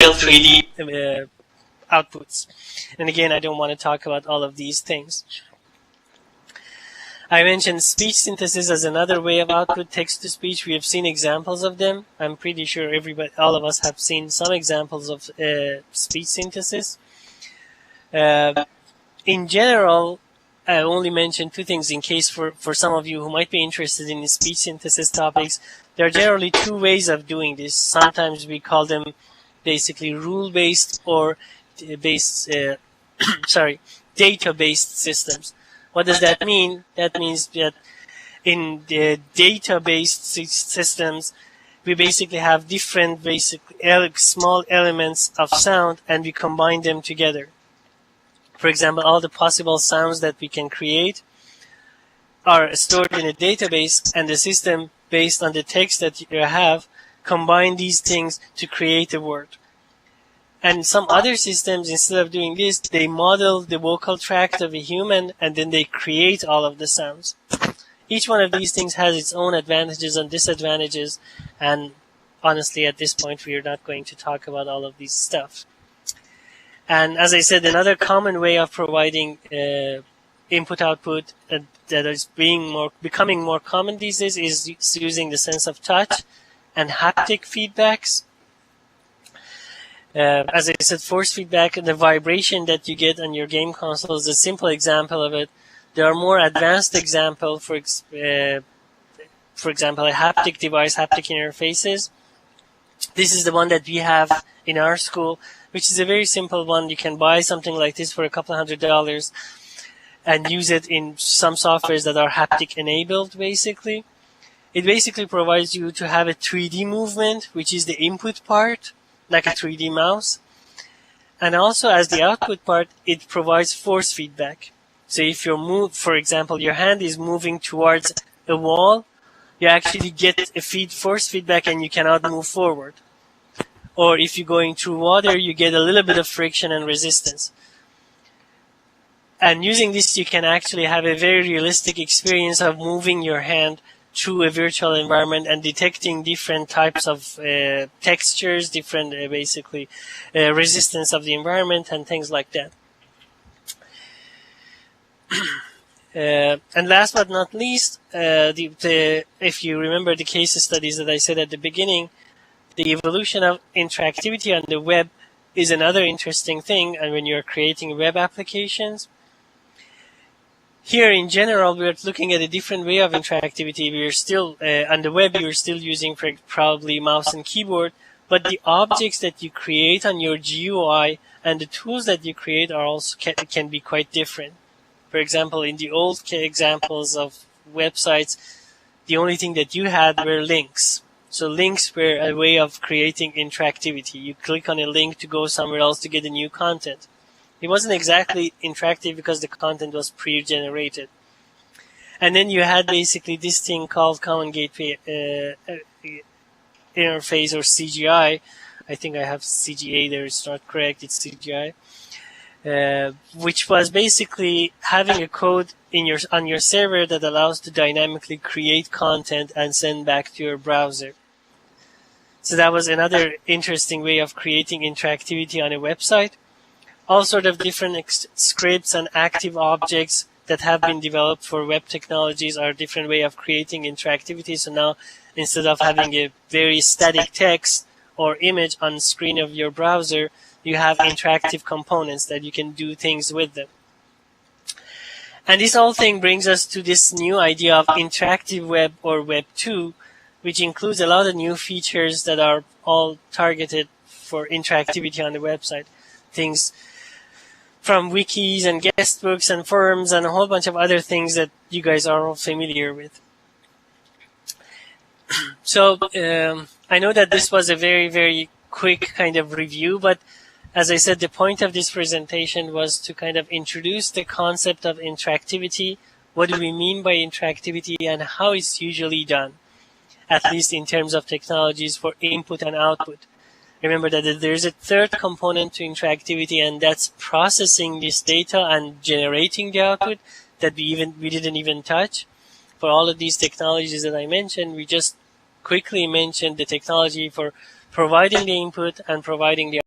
real 3D outputs. And again, I don't want to talk about all of these things. I mentioned speech synthesis as another way of output text-to-speech. We have seen examples of them. I'm pretty sure all of us have seen some examples of speech synthesis. In general, I only mentioned two things in case for some of you who might be interested in the speech synthesis topics. There are generally two ways of doing this. Sometimes we call them basically rule-based or data-based systems. What does that mean? That means that in the data-based systems, we basically have different small elements of sound and we combine them together. For example, all the possible sounds that we can create are stored in a database, and the system, based on the text that you have, combine these things to create a word. And some other systems, instead of doing this, they model the vocal tract of a human and then they create all of the sounds. Each one of these things has its own advantages and disadvantages, and honestly at this point we are not going to talk about all of these stuff. And as I said, another common way of providing input-output that is becoming more common these days is using the sense of touch and haptic feedbacks. As I said, force feedback, the vibration that you get on your game console is a simple example of it. There are more advanced examples, for example, a haptic device, haptic interfaces. This is the one that we have in our school, which is a very simple one. You can buy something like this for a couple $100 and use it in some softwares that are haptic enabled, basically. It basically provides you to have a 3D movement, which is the input part, like a 3D mouse. And also as the output part, it provides force feedback. So if you for example, your hand is moving towards a wall, you actually get a force feedback and you cannot move forward. Or if you're going through water, you get a little bit of friction and resistance. And using this, you can actually have a very realistic experience of moving your hand through a virtual environment and detecting different types of textures, different resistance of the environment and things like that. And last but not least, if you remember the case studies that I said at the beginning, the evolution of interactivity on the web is another interesting thing. And when you're creating web applications, here in general, we're looking at a different way of interactivity. We're still, on the web, you're still using probably mouse and keyboard, but the objects that you create on your GUI and the tools that you create are also can be quite different. For example, in the old examples of websites, the only thing that you had were links. So links were a way of creating interactivity. You click on a link to go somewhere else to get a new content. It wasn't exactly interactive because the content was pre-generated. And then you had basically this thing called Common Gateway Interface, or CGI. I think I have CGA there. It's not correct. It's CGI. Which was basically having a code on your server that allows to dynamically create content and send back to your browser. So that was another interesting way of creating interactivity on a website. All sort of different scripts and active objects that have been developed for web technologies are a different way of creating interactivity. So now, instead of having a very static text or image on the screen of your browser, you have interactive components that you can do things with them. And this whole thing brings us to this new idea of interactive web, or Web 2, which includes a lot of new features that are all targeted for interactivity on the website. Things from wikis and guest books and forums and a whole bunch of other things that you guys are all familiar with. So I know that this was a very, very quick kind of review, but as I said, the point of this presentation was to kind of introduce the concept of interactivity. What do we mean by interactivity and how it's usually done, at least in terms of technologies for input and output. Remember that there's a third component to interactivity, and that's processing this data and generating the output that we didn't even touch. For all of these technologies that I mentioned, we just quickly mentioned the technology for providing the input and providing the